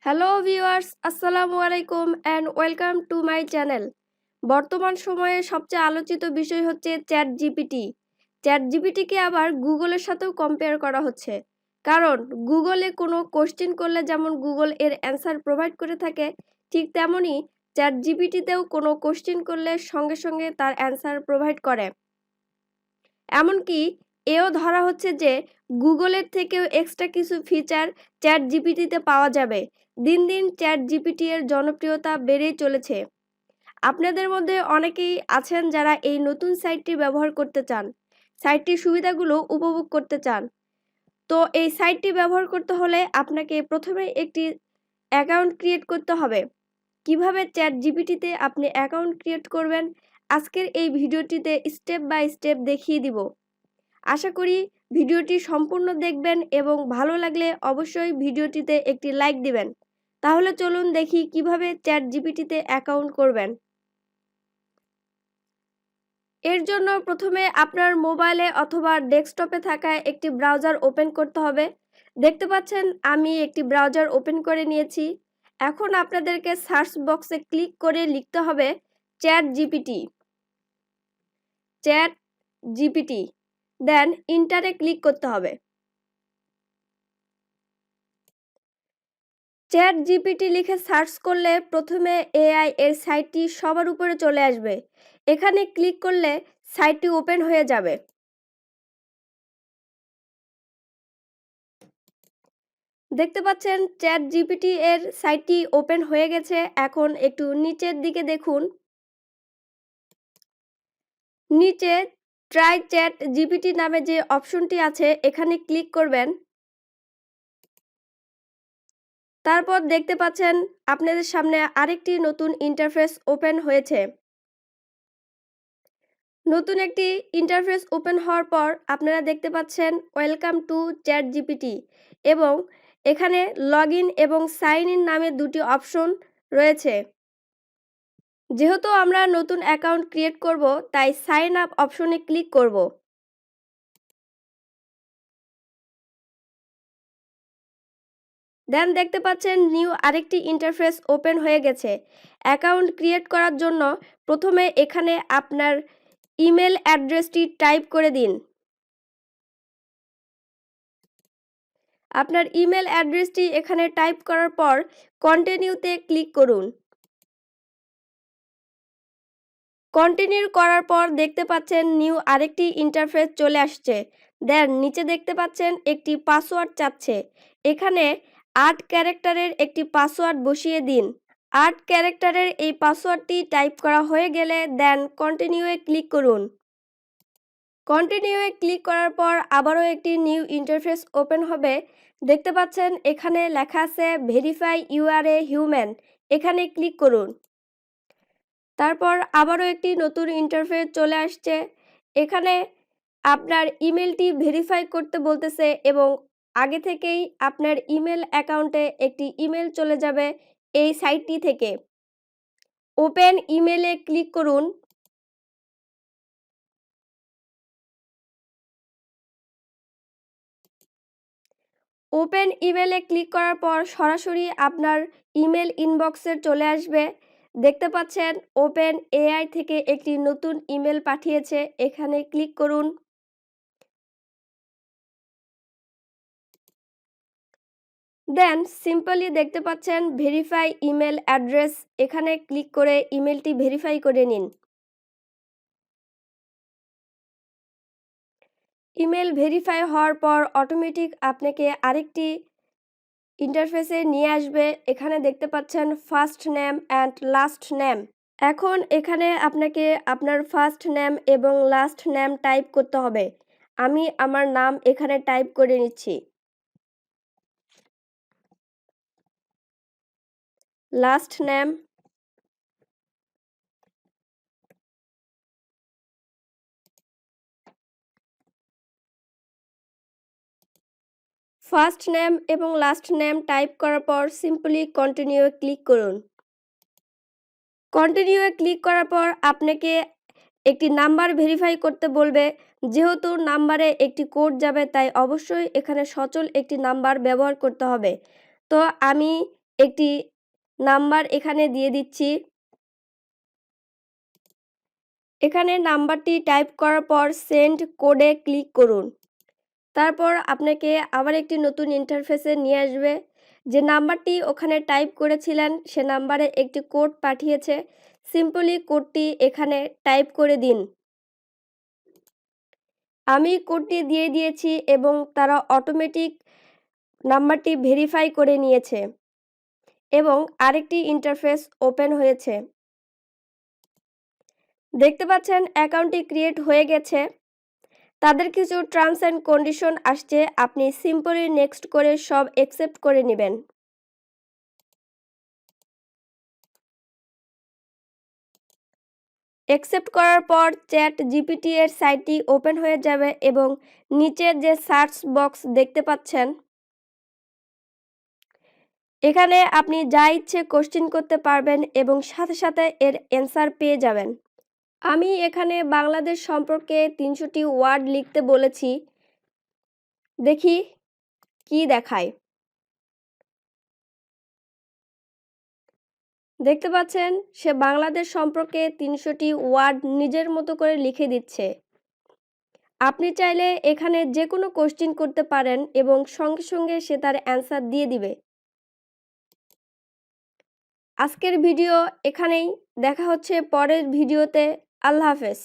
Hello viewers, আসসালামু আলাইকুম and welcome to my channel. বর্তমান সময়ে সবচেয়ে আলোচিত বিষয় হচ্ছে চ্যাট জিপিটি। চ্যাট জিপিটিকে আবার গুগলের সাথেও কম্পেয়ার করা হচ্ছে, কারণ গুগলে কোনো কোশ্চেন করলে যেমন গুগল এর অ্যান্সার প্রোভাইড করে থাকে, ঠিক তেমনই চ্যাট জিপিটিতেও কোনো কোশ্চেন করলে সঙ্গে সঙ্গে তার অ্যান্সার প্রোভাইড করে। এমনকি এও ধরা হচ্ছে যে গুগলের থেকেও এক্সট্রা কিছু ফিচার চ্যাট জিপিটিতে পাওয়া যাবে। দিন দিন চ্যাট জিপিটি এর জনপ্রিয়তা বেড়েই চলেছে। আপনাদের মধ্যে অনেকেই আছেন যারা এই নতুন সাইটটি ব্যবহার করতে চান, সাইটটির সুবিধাগুলো উপভোগ করতে চান। তো এই সাইটটি ব্যবহার করতে হলে আপনাকে প্রথমে একটি অ্যাকাউন্ট ক্রিয়েট করতে হবে। কিভাবে চ্যাট জিপিটিতে আপনি অ্যাকাউন্ট ক্রিয়েট করবেন, আজকের এই ভিডিওটিতে স্টেপ বাই স্টেপ দেখিয়ে দিব। আশা করি ভিডিওটি সম্পূর্ণ দেখবেন এবং ভালো লাগলে অবশ্যই ভিডিওটিতে একটি লাইক দিবেন। তাহলে চলুন দেখি কিভাবে চ্যাট জিপিটিতে অ্যাকাউন্ট করবেন। এর জন্য প্রথমে আপনার মোবাইলে অথবা ডেস্কটপে থাকা একটি ব্রাউজার ওপেন করতে হবে। দেখতে পাচ্ছেন আমি একটি ব্রাউজার ওপেন করে নিয়েছি। এখন আপনাদেরকে সার্চ বক্সে ক্লিক করে লিখতে হবে চ্যাট জিপিটি, চ্যাট জিপিটি, দেন ইন্টারে ক্লিক করতে হবে। চ্যাট জিপিটি লিখে সার্চ করলে প্রথমে এআই এর সাইটটি সবার উপরে চলে আসবে। এখানে ক্লিক করলে সাইটটি ওপেন হয়ে যাবে। দেখতে পাচ্ছেন চ্যাট জিপিটি এর সাইটটি ওপেন হয়ে গেছে। এখন একটু নিচের দিকে দেখুন, নিচে ট্রাই চ্যাট জিপিটি নামে যে অপশনটি আছে এখানে ক্লিক করবেন। তারপর দেখতে পাচ্ছেন আপনাদের সামনে আরেকটি নতুন ইন্টারফেস ওপেন হয়েছে। নতুন একটি ইন্টারফেস ওপেন হওয়ার পর আপনারা দেখতে পাচ্ছেন ওয়েলকাম টু চ্যাট জিপিটি এবং এখানে লগ ইন এবং সাইন ইন নামে দুটি অপশন রয়েছে। যেহেতু আমরা নতুন অ্যাকাউন্ট ক্রিয়েট করব, তাই সাইন আপ অপশনে ক্লিক করব। দেন দেখতে পাচ্ছেন নিউ আরেকটি ইন্টারফেস ওপেন হয়ে গেছে। অ্যাকাউন্ট ক্রিয়েট করার জন্য প্রথমে এখানে আপনার ইমেল অ্যাড্রেসটি টাইপ করে দিন। আপনার ইমেল অ্যাড্রেসটি এখানে টাইপ করার পর কন্টিনিউতে ক্লিক করুন। কন্টিনিউ করার পর দেখতে পাচ্ছেন নিউ আরেকটি ইন্টারফেস চলে আসছে। দেন নিচে দেখতে পাচ্ছেন একটি পাসওয়ার্ড চাচ্ছে। এখানে 8 ক্যারেক্টারের একটি পাসওয়ার্ড বসিয়ে দিন। 8 ক্যারেক্টারের এই পাসওয়ার্ডটি টাইপ করা হয়ে গেলে দেন কন্টিনিউয়ে ক্লিক করুন। কন্টিনিউয়ে ক্লিক করার পর আবারও একটি নিউ ইন্টারফেস ওপেন হবে। দেখতে পাচ্ছেন এখানে লেখা আছে verify you are a human, এখানে ক্লিক করুন। তারপর আবারও একটি নতুন ইন্টারফেস চলে আসছে। এখানে আপনার ইমেলটি ভেরিফাই করতে বলতেছে এবং আগে থেকেই আপনার ইমেল অ্যাকাউন্টে একটি ইমেল চলে যাবে এই সাইটটি থেকে। ওপেন ইমেলে ক্লিক করুন। ওপেন ইমেলে ক্লিক করার পর সরাসরি আপনার ইমেল ইনবক্সে চলে আসবে। দেখতে পাচ্ছেন ওপেন এআই থেকে একটি নতুন ইমেল পাঠিয়েছে, এখানে ক্লিক করুন। দেন সিম্পলি দেখতে পাচ্ছেন ভেরিফাই ইমেল অ্যাড্রেস, এখানে ক্লিক করে ইমেলটি ভেরিফাই করে নিন। ইমেল ভেরিফাই হওয়ার পর অটোমেটিক আপনাকে আরেকটি ইন্টারফেসে নিয়ে আসবে। এখানে দেখতে পাচ্ছেন first name and last name. এখন এখানে আপনাকে আপনার ফার্স্ট নেম এবং লাস্ট নেম টাইপ করতে হবে। আমি আমার নাম এখানে টাইপ করে নিচ্ছি। লাস্ট নেম, ফার্স্ট নেম এবং লাস্ট নেম টাইপ করার পর সিম্পলি কন্টিনিউ ক্লিক করুন। কন্টিনিউ ক্লিক করার পর আপনাকে একটি নাম্বার ভেরিফাই করতে বলবে। যেহেতু নাম্বারে একটি কোড যাবে তাই অবশ্যই এখানে সচল একটি নাম্বার ব্যবহার করতে হবে। তো আমি একটি নাম্বার এখানে দিয়ে দিচ্ছি। এখানে নাম্বারটি টাইপ করার পর সেন্ড কোডে ক্লিক করুন। তারপর আপনাকে আবার একটি নতুন ইন্টারফেসে নিয়ে আসবে। যে নাম্বারটি ওখানে টাইপ করেছিলেন সে নাম্বারে একটি কোড পাঠিয়েছে। সিম্পলি কোডটি এখানে টাইপ করে দিন। আমি কোডটি দিয়ে দিয়েছি এবং তারা অটোমেটিক নাম্বারটি ভেরিফাই করে নিয়েছে এবং আরেকটি ইন্টারফেস ওপেন হয়েছে। দেখতে পাচ্ছেন অ্যাকাউন্টটি ক্রিয়েট হয়ে গেছে। তাদের কিছু টার্মস অ্যান্ড কন্ডিশন আসছে, আপনি সিম্পলি নেক্সট করে সব অ্যাকসেপ্ট করে নেবেন। অ্যাকসেপ্ট করার পর চ্যাটজিপিটি এর সাইটটি ওপেন হয়ে যাবে এবং নিচের যে সার্চ বক্স দেখতে পাচ্ছেন এখানে আপনি যা ইচ্ছে কোশ্চেন করতে পারবেন এবং সাথে সাথে এর অ্যান্সার পেয়ে যাবেন। আমি এখানে বাংলাদেশ সম্পর্কে 300টি ওয়ার্ড লিখতে বলেছি, দেখি কি দেখায়। দেখতে পাচ্ছেন সে বাংলাদেশ সম্পর্কে 300টি ওয়ার্ড নিজের মতো করে লিখে দিচ্ছে। আপনি চাইলে এখানে যে কোনো কোশ্চেন করতে পারেন এবং সঙ্গে সঙ্গে সে তার অ্যান্সার দিয়ে দিবে। আজকের ভিডিও এখানেই, দেখা হচ্ছে পরের ভিডিওতে। আল্লাহ হাফেজ।